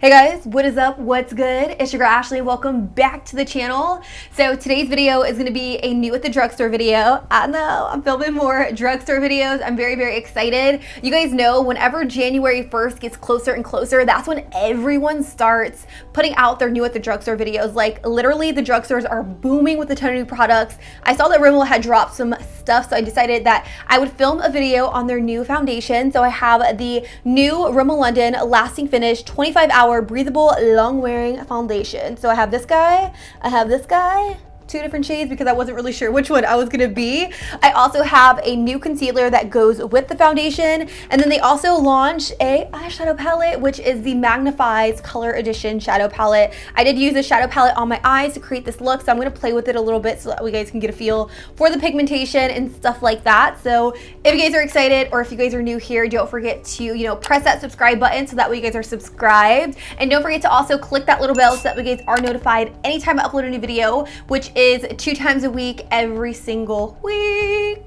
Hey guys, what is up? What's good? It's your girl Ashley. Welcome back to the channel. So today's video is going to be a new at the drugstore video. I know I'm filming more drugstore videos. I'm very excited. You guys know whenever January 1st gets closer and closer, that's when everyone starts putting out their new at the drugstore videos. Like literally the drugstores are booming with a ton of new products. I saw that Rimmel had dropped some stuff, so I decided that I would film a video on their new foundation. So I have the new Rimmel London Lasting Finish 25-hour breathable long wearing foundation. So I have this guy, two different shades because I wasn't really sure which one I was gonna be. I also have a new concealer that goes with the foundation, and then they also launched a eyeshadow palette, which is the Magnif'eyes Color Edition shadow palette. I did use the shadow palette on my eyes to create this look, so I'm gonna play with it a little bit so that you guys can get a feel for the pigmentation and stuff like that. So if you guys are excited, or if you guys are new here, don't forget to press that subscribe button so that way you guys are subscribed, and don't forget to also click that little bell so that you guys are notified anytime I upload a new video, which is 2 times a week, every single week.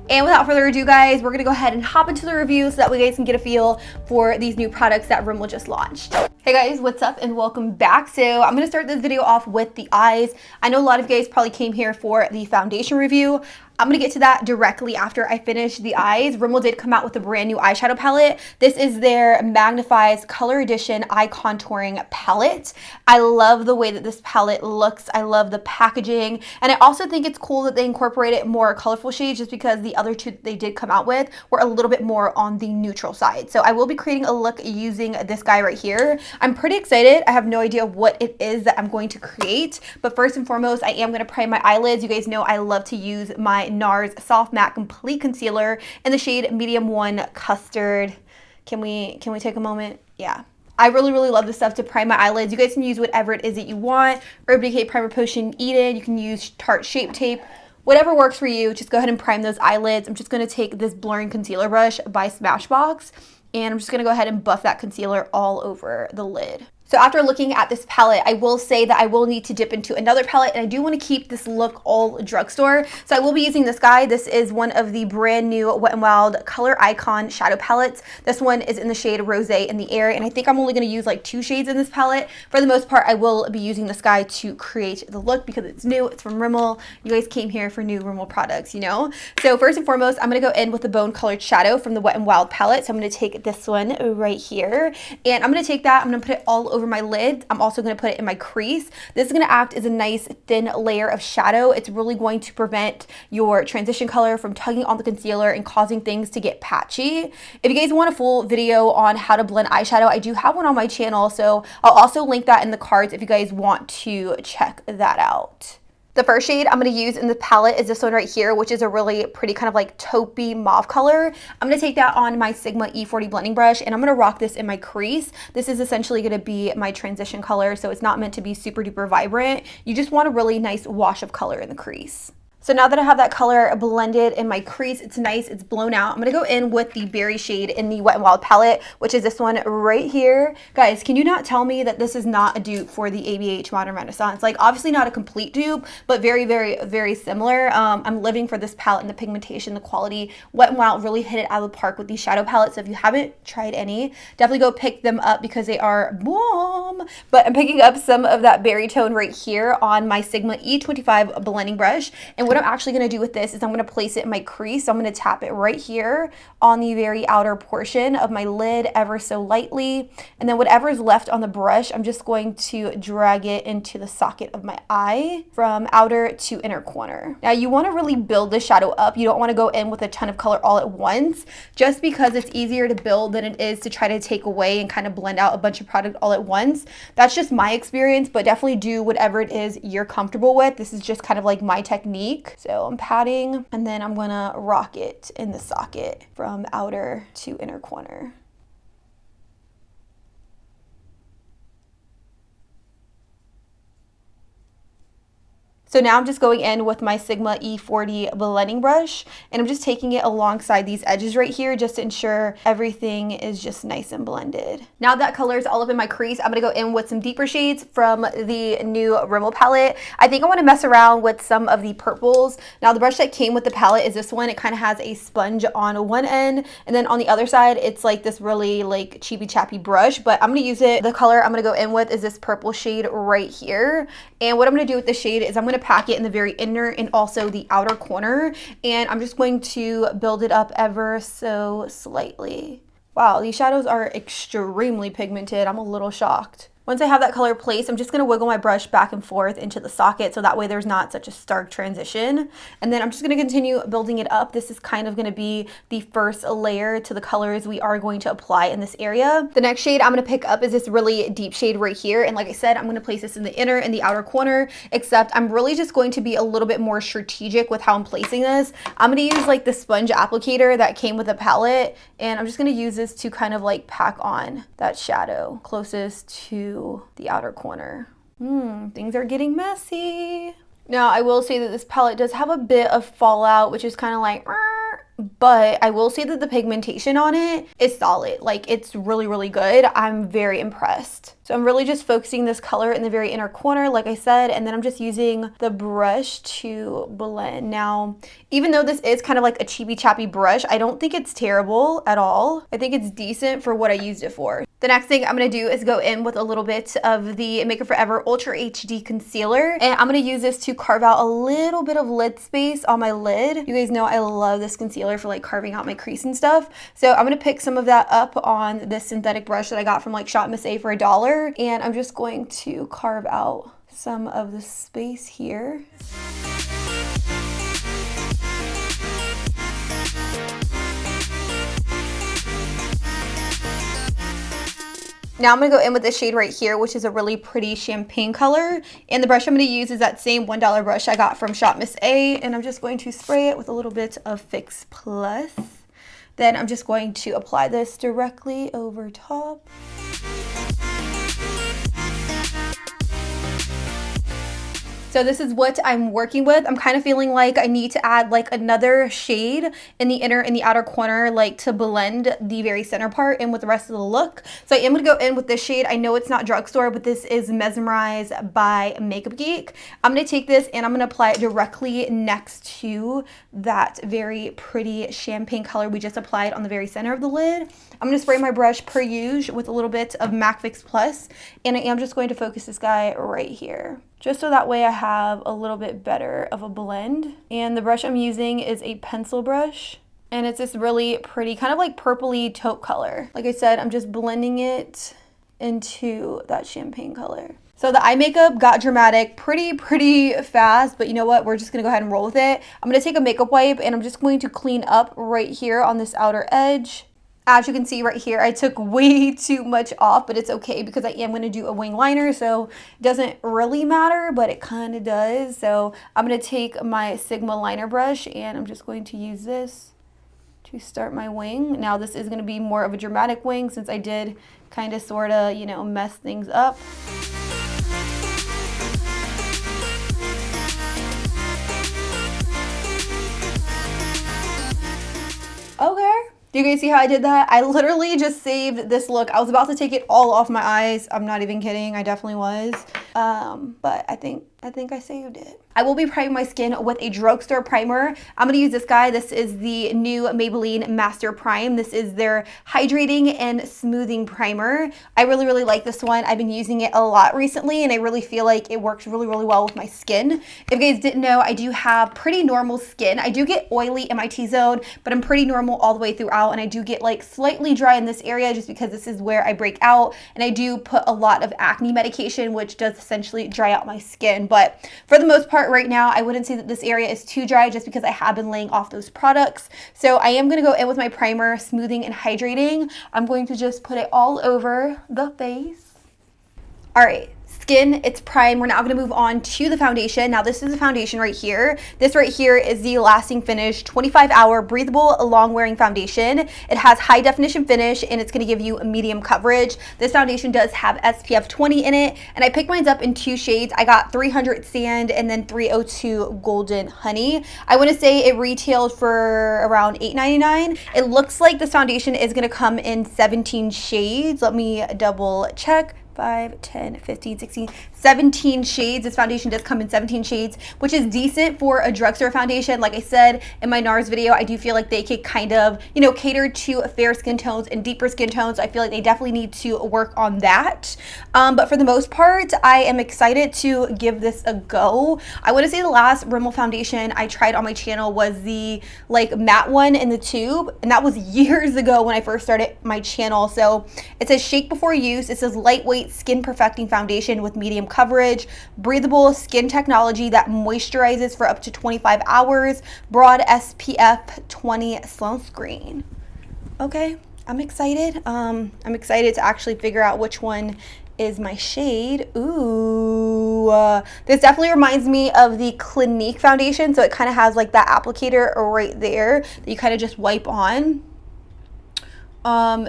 And without further ado, guys, we're gonna go ahead and hop into the review so that you guys can get a feel for these new products that Rimmel just launched. Hey guys, what's up and welcome back. So I'm gonna start this video off with the eyes. I know a lot of you guys probably came here for the foundation review. I'm gonna get to that directly after I finish the eyes. Rimmel did come out with a brand new eyeshadow palette. This is their Magnif'eyes Color Edition Eye Contouring Palette. I love the way that this palette looks. I love the packaging. And I also think it's cool that they incorporated more colorful shades, just because the other two they did come out with were a little bit more on the neutral side. So I will be creating a look using this guy right here. I'm pretty excited. I have no idea what it is that I'm going to create. But first and foremost, I am gonna prime my eyelids. You guys know I love to use my NARS Soft Matte Complete Concealer in the shade Medium 1 Custard. Can we take a moment? Yeah. I really love this stuff to prime my eyelids. You guys can use whatever it is that you want. Urban Decay Primer Potion Eden. You can use Tarte Shape Tape. Whatever works for you, just go ahead and prime those eyelids. I'm just going to take this blurring concealer brush by Smashbox, and I'm just going to go ahead and buff that concealer all over the lid. So after looking at this palette, I will say that I will need to dip into another palette, and I do want to keep this look all drugstore. So I will be using this guy. This is one of the brand new Wet n Wild Color Icon shadow palettes. This one is in the shade Rosé in the Air, and I think I'm only going to use like 2 shades in this palette. For the most part, I will be using this guy to create the look because it's new. It's from Rimmel. You guys came here for new Rimmel products, you know? So first and foremost, I'm going to go in with the Bone Colored Shadow from the Wet n Wild palette. So I'm going to take this one right here, and I'm going to take that. I'm going to put it all over my lid. I'm also going to put it in my crease. This is going to act as a nice thin layer of shadow. It's really going to prevent your transition color from tugging on the concealer and causing things to get patchy. If you guys want a full video on how to blend eyeshadow, I do have one on my channel, so I'll also link that in the cards if you guys want to check that out. The first shade I'm going to use in the palette is this one right here, which is a really pretty kind of like taupey mauve color. I'm going to take that on my Sigma E40 blending brush, and I'm going to rock this in my crease. This is essentially going to be my transition color, so it's not meant to be super duper vibrant. You just want a really nice wash of color in the crease. So now that I have that color blended in my crease, it's nice, it's blown out. I'm gonna go in with the berry shade in the Wet n Wild palette, which is this one right here. Guys, can you not tell me that this is not a dupe for the ABH Modern Renaissance? Like, obviously not a complete dupe, but very similar. I'm living for this palette and the pigmentation, the quality. Wet n Wild really hit it out of the park with these shadow palettes. So if you haven't tried any, definitely go pick them up because they are bomb. But I'm picking up some of that berry tone right here on my Sigma E25 blending brush. And what I'm actually going to do with this is I'm going to place it in my crease. So I'm going to tap it right here on the very outer portion of my lid ever so lightly. And then whatever is left on the brush, I'm just going to drag it into the socket of my eye from outer to inner corner. Now you want to really build the shadow up. You don't want to go in with a ton of color all at once, just because it's easier to build than it is to try to take away and kind of blend out a bunch of product all at once. That's just my experience, but definitely do whatever it is you're comfortable with. This is just kind of like my technique. So I'm patting, and then I'm gonna rock it in the socket from outer to inner corner. So now I'm just going in with my Sigma E40 blending brush, and I'm just taking it alongside these edges right here just to ensure everything is just nice and blended. Now that color is all up in my crease, I'm gonna go in with some deeper shades from the new Rimmel palette. I think I wanna mess around with some of the purples. Now the brush that came with the palette is this one. It kind of has a sponge on one end, and then on the other side, it's like this really like cheapy chappy brush, but I'm gonna use it. The color I'm gonna go in with is this purple shade right here. And what I'm gonna do with this shade is I'm gonna pack it in the very inner and also the outer corner, and I'm just going to build it up ever so slightly. Wow, these shadows are extremely pigmented. I'm a little shocked. Once I have that color placed, I'm just gonna wiggle my brush back and forth into the socket so that way there's not such a stark transition. And then I'm just gonna continue building it up. This is kind of gonna be the first layer to the colors we are going to apply in this area. The next shade I'm gonna pick up is this really deep shade right here. And like I said, I'm gonna place this in the inner and the outer corner, except I'm really just going to be a little bit more strategic with how I'm placing this. I'm gonna use like the sponge applicator that came with the palette, and I'm just gonna use this to kind of like pack on that shadow closest to the outer corner. Things are getting messy. Now, I will say that this palette does have a bit of fallout, which is kind of like, but I will say that the pigmentation on it is solid. Like, it's really, really good. I'm very impressed. So I'm really just focusing this color in the very inner corner, like I said, and then I'm just using the brush to blend. Now, even though this is kind of like a cheapy chappy brush, I don't think it's terrible at all. I think it's decent for what I used it for. The next thing I'm gonna do is go in with a little bit of the Make Up For Ever Ultra HD Concealer, and I'm gonna use this to carve out a little bit of lid space on my lid. You guys know I love this concealer for like carving out my crease and stuff. So I'm gonna pick some of that up on this synthetic brush that I got from like Shop Miss A for $1, and I'm just going to carve out some of the space here. Now I'm gonna go in with this shade right here, which is a really pretty champagne color. And the brush I'm gonna use is that same $1 brush I got from Shop Miss A, and I'm just going to spray it with a little bit of Fix Plus. Then I'm just going to apply this directly over top. So this is what I'm working with. I'm kind of feeling like I need to add like another shade in the inner and the outer corner, like to blend the very center part in with the rest of the look. So I am gonna go in with this shade. I know it's not drugstore, but this is Mesmerize by Makeup Geek. I'm gonna take this and I'm gonna apply it directly next to that very pretty champagne color we just applied on the very center of the lid. I'm gonna spray my brush per usual with a little bit of MAC Fix Plus, and I am just going to focus this guy right here, just so that way I have a little bit better of a blend. And the brush I'm using is a pencil brush, and it's this really pretty kind of like purpley taupe color. Like I said, I'm just blending it into that champagne color. So the eye makeup got dramatic pretty fast, but you know what? We're just gonna go ahead and roll with it. I'm gonna take a makeup wipe and I'm just going to clean up right here on this outer edge. As you can see right here, I took way too much off, but it's okay because I am gonna do a wing liner, so it doesn't really matter, but it kind of does. So I'm gonna take my Sigma liner brush and I'm just going to use this to start my wing. Now this is gonna be more of a dramatic wing since I did kind of sort of, you know, mess things up. Okay. Do you guys see how I did that? I literally just saved this look. I was about to take it all off my eyes. I'm not even kidding. I definitely was. But I think I saved it. I will be priming my skin with a drugstore primer. I'm gonna use this guy. This is the new Maybelline Master Prime. This is their hydrating and smoothing primer. I really like this one. I've been using it a lot recently and I really feel like it works really well with my skin. If you guys didn't know, I do have pretty normal skin. I do get oily in my T-zone, but I'm pretty normal all the way throughout, and I do get like slightly dry in this area just because this is where I break out, and I do put a lot of acne medication, which does essentially dry out my skin. But for the most part right now, I wouldn't say that this area is too dry just because I have been laying off those products. So I am going to go in with my primer, smoothing and hydrating. I'm going to just put it all over the face. All right, skin, it's prime. We're now going to move on to the foundation. Now this is the foundation right here. This right here is the Lasting Finish 25-hour breathable long wearing foundation. It has high definition finish and it's going to give you a medium coverage. This foundation does have SPF 20 in it, and I picked mine up in 2 shades. I got 300 Sand and then 302 Golden Honey. I want to say it retailed for around $8.99. It looks like this foundation is going to come in 17 shades. Let me double check. 5, 10, 15, 16, 17 shades. This foundation does come in 17 shades, which is decent for a drugstore foundation. Like I said in my NARS video, I do feel like they could kind of, you know, cater to fair skin tones and deeper skin tones. I feel like they definitely need to work on that. But for the most part, I am excited to give this a go. I want to say the last Rimmel foundation I tried on my channel was the like matte one in the tube, and that was years ago when I first started my channel. So it says shake before use. It says lightweight skin perfecting foundation with medium coverage, breathable skin technology that moisturizes for up to 25 hours, broad SPF 20 sunscreen. Okay, I'm excited. I'm excited to actually figure out which one is my shade. Ooh, this definitely reminds me of the Clinique foundation. So it kind of has like that applicator right there that you kind of just wipe on.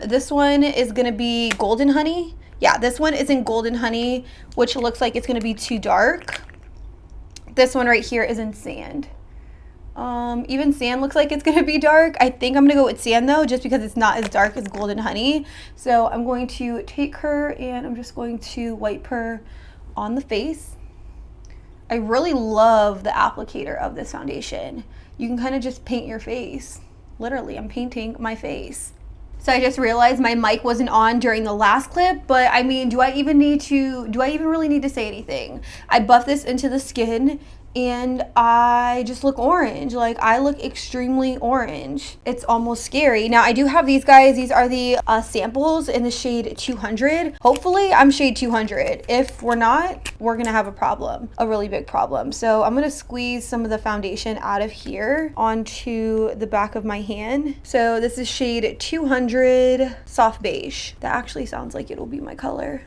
This one is gonna be Golden Honey. Yeah, this one is in Golden Honey, which looks like it's going to be too dark. This one right here is in Sand. Even Sand looks like it's going to be dark. I think I'm going to go with Sand though, just because it's not as dark as Golden Honey. So I'm going to take her and I'm just going to wipe her on the face. I really love the applicator of this foundation. You can kind of just paint your face. Literally, I'm painting my face. So I just realized my mic wasn't on during the last clip, but I mean, do I even really need to say anything? I buffed this into the skin and I just look orange. Like, I look extremely orange. It's almost scary. Now I do have these guys. These are the samples in the shade 200. Hopefully I'm shade 200. If we're not, we're gonna have a problem, a really big problem. So I'm gonna squeeze some of the foundation out of here onto the back of my hand. So this is shade 200 Soft Beige. That actually sounds like it'll be my color.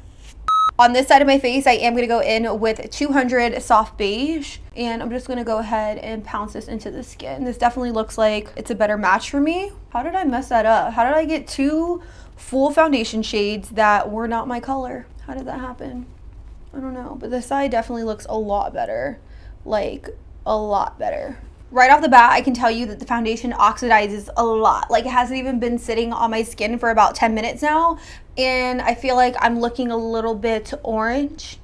On this side of my face, I am going to go in with 200 Soft Beige, and I'm just going to go ahead and pounce this into the skin. This definitely looks like it's a better match for me. How did I mess that up? How did I get 2 full foundation shades that were not my color? How did that happen? I don't know, but this side definitely looks a lot better, like a lot better. Right off the bat, I can tell you that the foundation oxidizes a lot. Like, it hasn't even been sitting on my skin for about 10 minutes now, and I feel like I'm looking a little bit orange,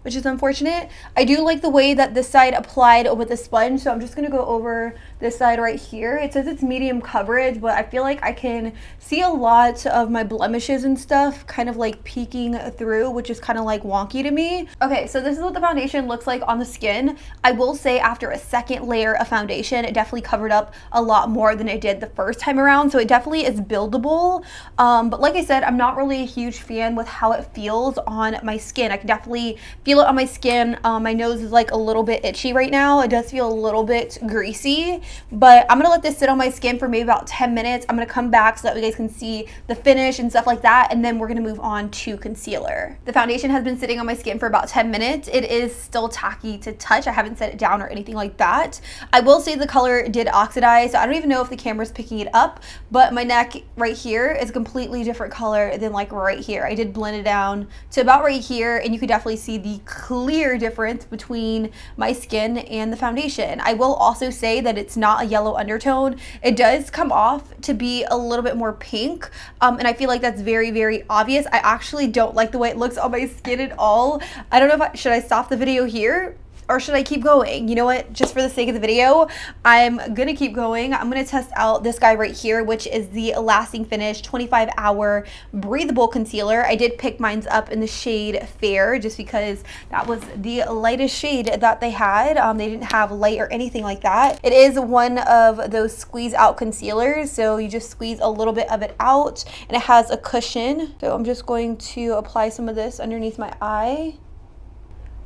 which is unfortunate. I do like the way that this side applied with the sponge, so I'm just gonna go over this side right here. It says it's medium coverage, but I feel like I can see a lot of my blemishes and stuff kind of like peeking through, which is kind of like wonky to me. Okay, so this is what the foundation looks like on the skin. I will say after a second layer of foundation, it definitely covered up a lot more than it did the first time around, so it definitely is buildable. But like I said, I'm not really a huge fan with how it feels on my skin. I can definitely feel it on my skin. My nose is like a little bit itchy right now. It does feel a little bit greasy, but I'm gonna let this sit on my skin for maybe about 10 minutes. I'm gonna come back so that you guys can see the finish and stuff like that, and then we're gonna move on to concealer. The foundation has been sitting on my skin for about 10 minutes. It is still tacky to touch. I haven't set it down or anything like that. I will say the color did oxidize, so I don't even know if the camera's picking it up, but my neck right here is a completely different color than like right here. I did blend it down to about right here, and you could definitely see the clear difference between my skin and the foundation. I will also say that it's not a yellow undertone. It does come off to be a little bit more pink, and I feel like that's very, very obvious. I actually don't like the way it looks on my skin at all. I don't know if should I stop the video here or should I keep going? You know what, just for the sake of the video, I'm gonna keep going. I'm gonna test out this guy right here, which is the Lasting Finish 25-hour breathable concealer. I did pick mine up in the shade Fair just because that was the lightest shade that they had. They didn't have light or anything like that. It is one of those squeeze out concealers, so you just squeeze a little bit of it out, and it has a cushion. So I'm just going to apply some of this underneath my eye.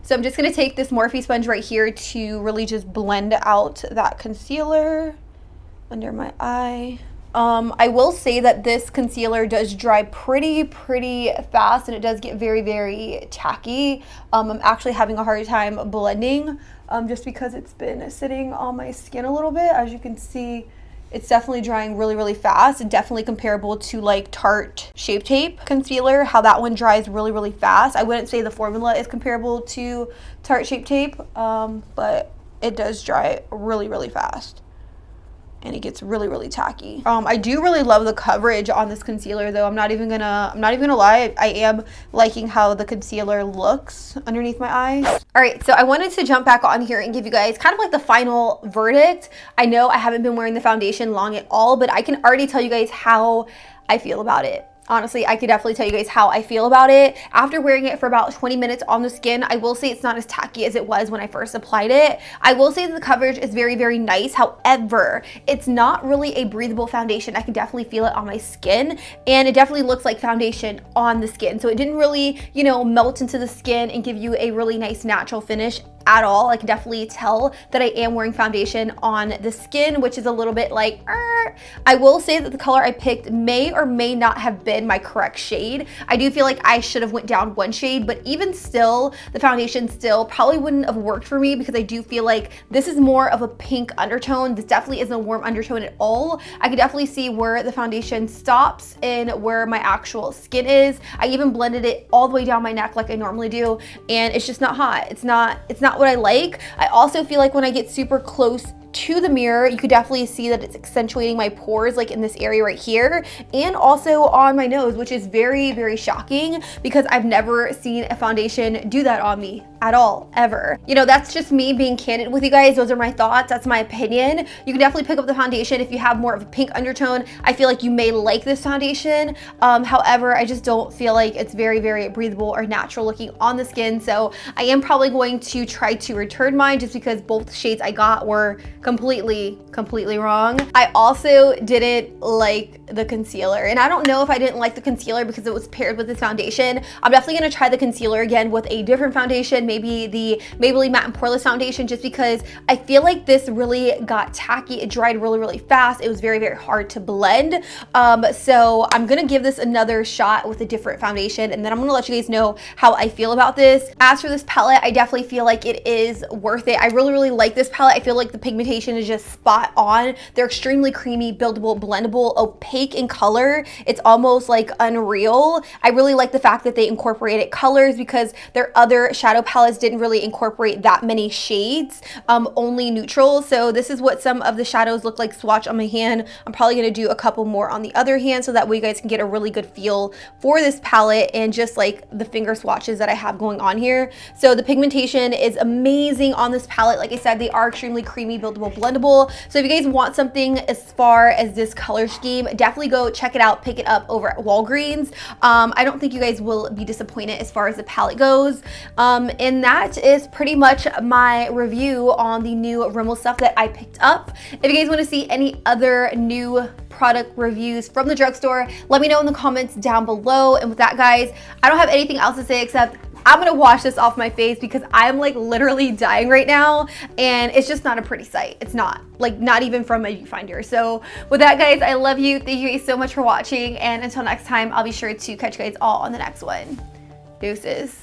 So I'm just going to take this Morphe sponge right here to really just blend out that concealer under my eye. I will say that this concealer does dry pretty fast, and it does get very tacky. I'm actually having a hard time blending just because it's been sitting on my skin a little bit. As you can see, it's definitely drying really fast, and definitely comparable to like Tarte Shape Tape concealer, how that one dries really fast. I wouldn't say the formula is comparable to Tarte Shape Tape, but it does dry really fast. And it gets really tacky. I do really love the coverage on this concealer though. I'm not even gonna lie. I am liking how the concealer looks underneath my eyes. All right, so I wanted to jump back on here and give you guys kind of like the final verdict. I know I haven't been wearing the foundation long at all, but I can already tell you guys how I feel about it. Honestly, I could definitely tell you guys how I feel about it. After wearing it for about 20 minutes on the skin, I will say it's not as tacky as it was when I first applied it. I will say that the coverage is very nice. However, it's not really a breathable foundation. I can definitely feel it on my skin, and it definitely looks like foundation on the skin. So it didn't really, you know, melt into the skin and give you a really nice natural finish at all. I can definitely tell that I am wearing foundation on the skin, which is a little bit like, I will say that the color I picked may or may not have been my correct shade. I do feel like I should have went down one shade, but even still, the foundation still probably wouldn't have worked for me because I do feel like this is more of a pink undertone. This definitely isn't a warm undertone at all. I could definitely see where the foundation stops and where my actual skin is. I even blended it all the way down my neck like I normally do, and it's just not hot. It's not what I like. I also feel like when I get super close to the mirror, you could definitely see that it's accentuating my pores, like in this area right here, and also on my nose, which is very shocking because I've never seen a foundation do that on me at all, ever. You know, that's just me being candid with you guys. Those are my thoughts. That's my opinion. You can definitely pick up the foundation if you have more of a pink undertone. I feel like you may like this foundation. However, I just don't feel like it's very breathable or natural looking on the skin. So I am probably going to try to return mine just because both shades I got were completely wrong. I also didn't like the concealer, and I don't know if I didn't like the concealer because it was paired with this foundation. I'm definitely gonna try the concealer again with a different foundation, maybe the Maybelline Matte and Poreless foundation, just because I feel like this really got tacky. It dried really fast. It was very hard to blend. So I'm gonna give this another shot with a different foundation, and then I'm gonna let you guys know how I feel about this. As for this palette, I definitely feel like it is worth it. I really like this palette. I feel like the pigmentation is just spot on. They're extremely creamy, buildable, blendable, opaque in color. It's almost like unreal. I really like the fact that they incorporated colors because their other shadow palettes didn't really incorporate that many shades, only neutrals. So this is what some of the shadows look like swatch on my hand. I'm probably gonna do a couple more on the other hand so that way you guys can get a really good feel for this palette and just like the finger swatches that I have going on here. So the pigmentation is amazing on this palette. Like I said, they are extremely creamy, buildable, blendable. So if you guys want something as far as this color scheme, definitely go check it out, pick it up over at Walgreens. I don't think you guys will be disappointed as far as the palette goes. And that is pretty much my review on the new Rimmel stuff that I picked up. If you guys want to see any other new product reviews from the drugstore, let me know in the comments down below. And with that, guys, I don't have anything else to say except I'm gonna wash this off my face because I'm like literally dying right now, and it's just not a pretty sight. It's not, like, not even from a viewfinder. So with that, guys, I love you. Thank you guys so much for watching, and until next time, I'll be sure to catch you guys all on the next one. Deuces.